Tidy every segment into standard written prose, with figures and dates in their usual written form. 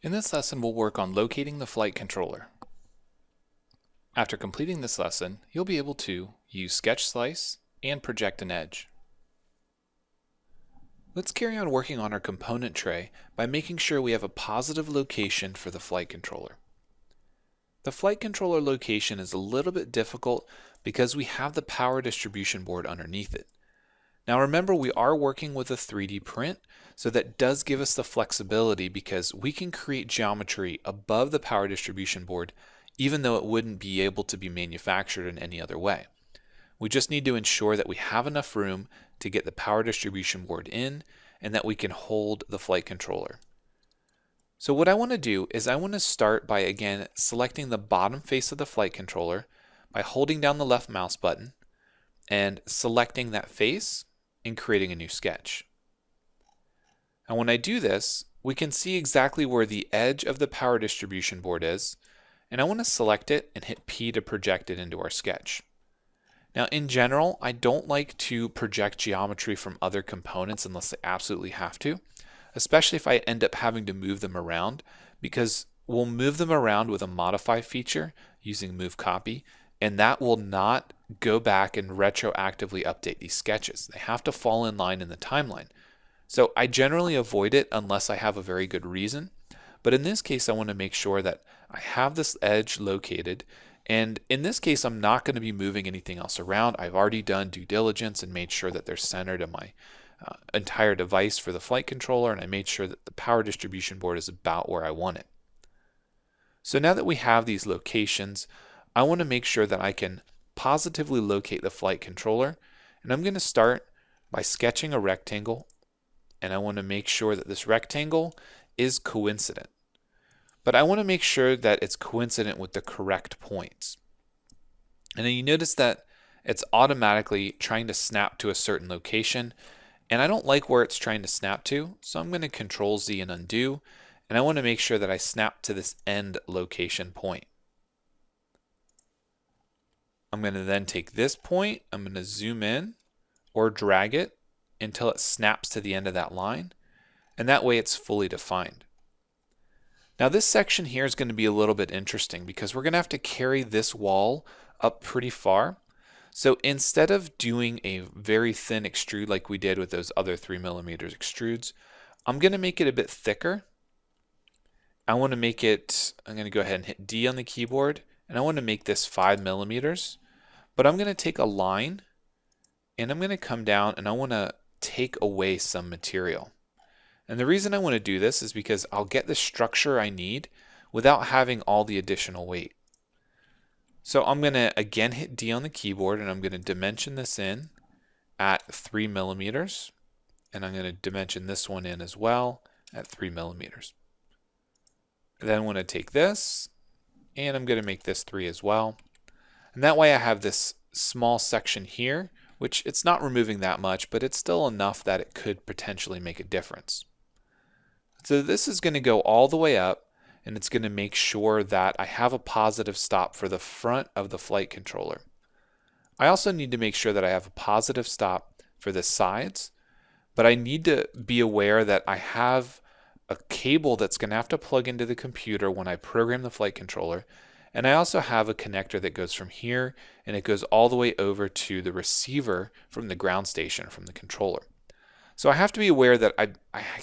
In this lesson, we'll work on locating the flight controller. After completing this lesson, you'll be able to use Sketch Slice and project an edge. Let's carry on working on our component tray by making sure we have a positive location for the flight controller. The flight controller location is a little bit difficult because we have the power distribution board underneath it. Now remember, we are working with a 3D print, so that does give us the flexibility because we can create geometry above the power distribution board even though it wouldn't be able to be manufactured in any other way. We just need to ensure that we have enough room to get the power distribution board in and that we can hold the flight controller. So what I want to do is I want to start by again selecting the bottom face of the flight controller by holding down the left mouse button and selecting that face and creating a new sketch. And when I do this, we can see exactly where the edge of the power distribution board is, and I want to select it and hit P to project it into our sketch. Now in general, I don't like to project geometry from other components unless I absolutely have to, especially if I end up having to move them around, because we'll move them around with a modify feature using move copy, and that will not go back and retroactively update these sketches. They have to fall in line in the timeline. So I generally avoid it unless I have a very good reason. But in this case, I want to make sure that I have this edge located. And in this case, I'm not going to be moving anything else around. I've already done due diligence and made sure that they're centered in my entire device for the flight controller. And I made sure that the power distribution board is about where I want it. So now that we have these locations, I want to make sure that I can positively locate the flight controller. And I'm going to start by sketching a rectangle. And I want to make sure that this rectangle is coincident. But I want to make sure that it's coincident with the correct points. And then you notice that it's automatically trying to snap to a certain location. And I don't like where it's trying to snap to, so I'm going to Control Z and undo. And I want to make sure that I snap to this end location point. I'm going to then take this point, I'm going to zoom in or drag it until it snaps to the end of that line, and that way it's fully defined. Now this section here is going to be a little bit interesting because we're going to have to carry this wall up pretty far. So instead of doing a very thin extrude like we did with those other 3mm extrudes, I'm going to make it a bit thicker. I'm going to go ahead and hit D on the keyboard, and I want to make this 5mm, but I'm going to take a line and I'm going to come down and I want to take away some material. And the reason I want to do this is because I'll get the structure I need without having all the additional weight. So I'm going to again hit D on the keyboard and I'm going to dimension this in at 3mm, and I'm going to dimension this one in as well at 3mm. Then I want to take this and I'm going to make this 3 as well. And that way I have this small section here, which it's not removing that much, but it's still enough that it could potentially make a difference. So this is going to go all the way up, and it's going to make sure that I have a positive stop for the front of the flight controller. I also need to make sure that I have a positive stop for the sides, but I need to be aware that I have a cable that's going to have to plug into the computer when I program the flight controller. And I also have a connector that goes from here and it goes all the way over to the receiver from the ground station from the controller. So I have to be aware that I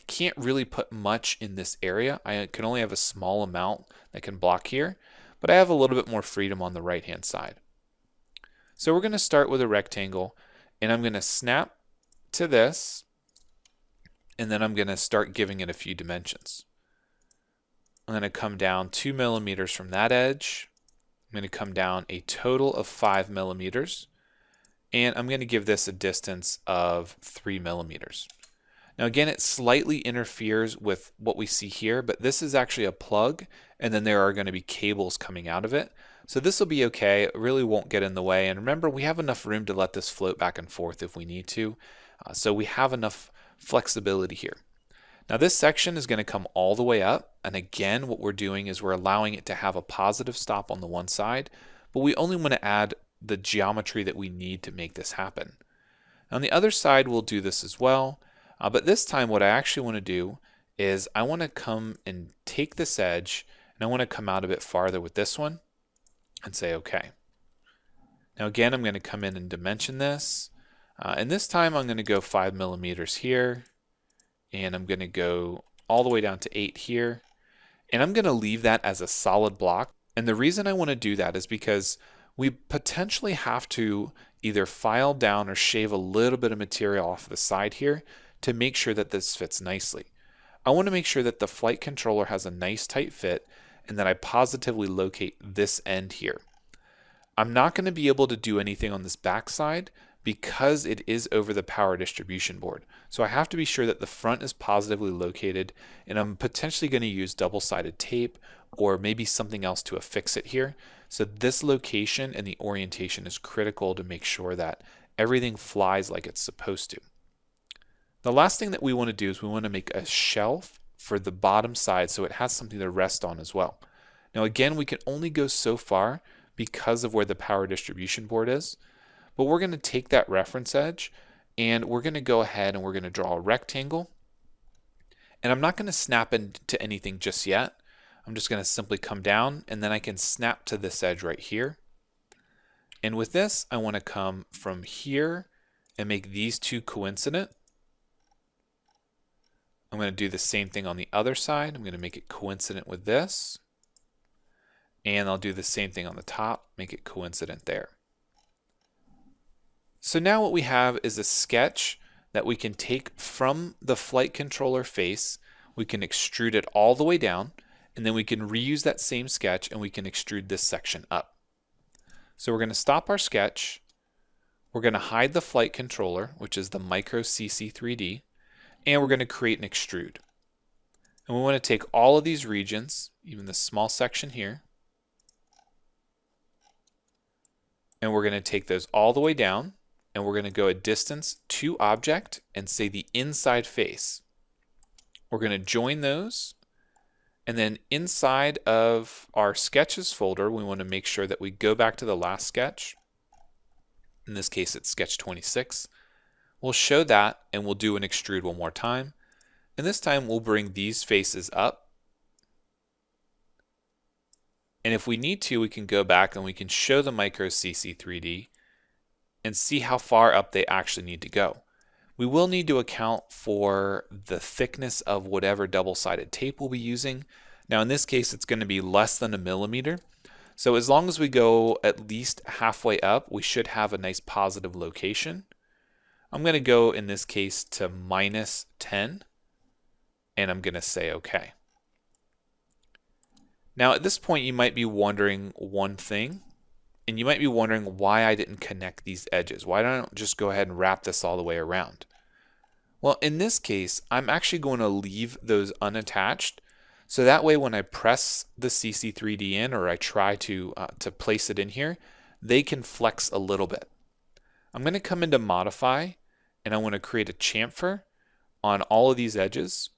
can't really put much in this area. I can only have a small amount that can block here, but I have a little bit more freedom on the right hand side. So we're going to start with a rectangle and I'm going to snap to this and then I'm going to start giving it a few dimensions. I'm going to come down 2mm from that edge. I'm going to come down a total of 5mm, and I'm going to give this a distance of 3mm. Now again, it slightly interferes with what we see here, but this is actually a plug, and then there are going to be cables coming out of it. So this will be okay. It really won't get in the way. And remember, we have enough room to let this float back and forth if we need to. So we have enough flexibility here. Now this section is going to come all the way up, and again what we're doing is we're allowing it to have a positive stop on the one side, but we only want to add the geometry that we need to make this happen. On the other side we'll do this as well, but this time what I actually want to do is I want to come and take this edge and I want to come out a bit farther with this one and say OK. Now again, I'm going to come in and dimension this. And this time I'm going to go 5 millimeters here. And I'm going to go all the way down to 8 here. And I'm going to leave that as a solid block. And the reason I want to do that is because we potentially have to either file down or shave a little bit of material off the side here to make sure that this fits nicely. I want to make sure that the flight controller has a nice tight fit and that I positively locate this end here. I'm not going to be able to do anything on this back side because it is over the power distribution board. So I have to be sure that the front is positively located, and I'm potentially going to use double-sided tape or maybe something else to affix it here. So this location and the orientation is critical to make sure that everything flies like it's supposed to. The last thing that we want to do is we want to make a shelf for the bottom side so it has something to rest on as well. Now again, we can only go so far because of where the power distribution board is, but we're going to take that reference edge and we're going to go ahead and we're going to draw a rectangle. And I'm not going to snap into anything just yet. I'm just going to simply come down and then I can snap to this edge right here. And with this, I want to come from here and make these two coincident. I'm going to do the same thing on the other side. I'm going to make it coincident with this. And I'll do the same thing on the top, make it coincident there. So now what we have is a sketch that we can take from the flight controller face. We can extrude it all the way down, and then we can reuse that same sketch and we can extrude this section up. So we're going to stop our sketch. We're going to hide the flight controller, which is the Micro CC3D, and we're going to create an extrude. And we want to take all of these regions, even this small section here, and we're going to take those all the way down, and we're going to go a distance to object and say the inside face. We're going to join those, and then inside of our sketches folder, we want to make sure that we go back to the last sketch. In this case, it's sketch 26. We'll show that and we'll do an extrude one more time. And this time we'll bring these faces up. And if we need to, we can go back and we can show the Micro CC3D and see how far up they actually need to go. We will need to account for the thickness of whatever double-sided tape we'll be using. Now in this case, it's going to be less than 1 millimeter. So as long as we go at least halfway up, we should have a nice positive location. I'm going to go in this case to -10, and I'm going to say OK. Now at this point, you might be wondering one thing, and you might be wondering why I didn't connect these edges. Why don't I just go ahead and wrap this all the way around? Well, in this case, I'm actually going to leave those unattached. So that way when I press the CC3D in, or I try to place it in here, they can flex a little bit. I'm going to come into Modify, and I want to create a chamfer on all of these edges.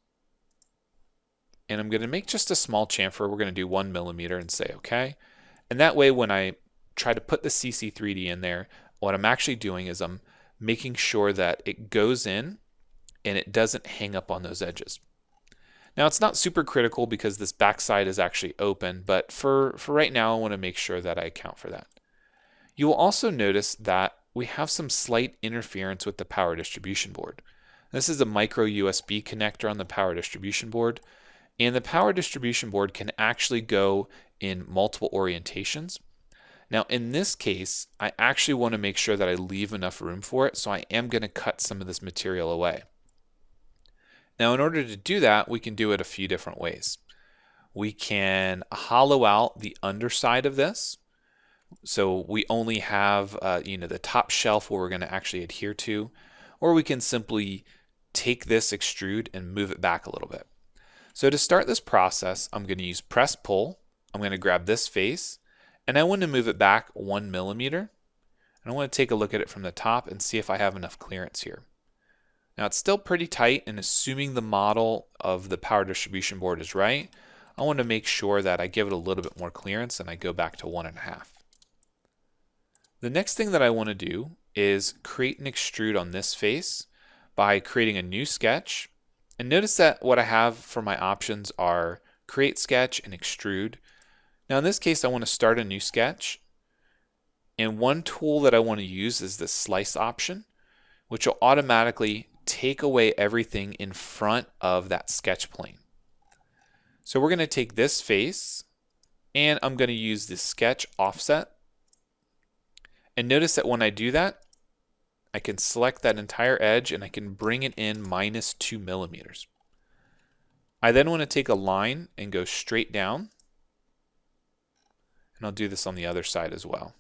And I'm going to make just a small chamfer. We're going to do 1 millimeter and say OK. And that way when I try to put the CC3D in there, what I'm actually doing is I'm making sure that it goes in and it doesn't hang up on those edges. Now it's not super critical because this backside is actually open, but for right now I want to make sure that I account for that. You will also notice that we have some slight interference with the power distribution board. This is a micro USB connector on the power distribution board, and the power distribution board can actually go in multiple orientations. Now in this case, I actually want to make sure that I leave enough room for it, so I am going to cut some of this material away. Now in order to do that, we can do it a few different ways. We can hollow out the underside of this. So we only have the top shelf where we're going to actually adhere to, or we can simply take this extrude and move it back a little bit. So to start this process, I'm going to use press pull. I'm going to grab this face and I want to move it back 1 millimeter. And I want to take a look at it from the top and see if I have enough clearance here. Now it's still pretty tight, and assuming the model of the power distribution board is right, I want to make sure that I give it a little bit more clearance and I go back to 1.5. The next thing that I want to do is create an extrude on this face by creating a new sketch. And notice that what I have for my options are create sketch, and extrude. Now in this case, I want to start a new sketch. And one tool that I want to use is the slice option, which will automatically take away everything in front of that sketch plane. So we're going to take this face, and I'm going to use the sketch offset. And notice that when I do that, I can select that entire edge and I can bring it in -2 millimeters. I then want to take a line and go straight down. And I'll do this on the other side as well.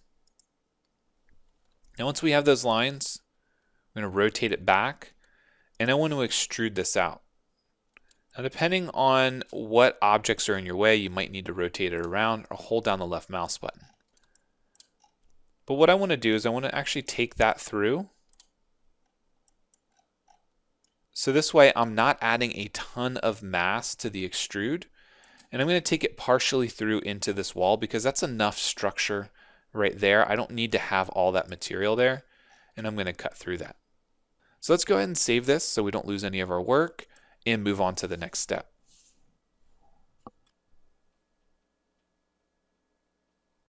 Now once we have those lines, I'm going to rotate it back, and I want to extrude this out. Now depending on what objects are in your way, you might need to rotate it around or hold down the left mouse button. But what I want to do is I want to actually take that through. So this way I'm not adding a ton of mass to the extrude, and I'm going to take it partially through into this wall because that's enough structure right there. I don't need to have all that material there, and I'm going to cut through that. So let's go ahead and save this so we don't lose any of our work and move on to the next step.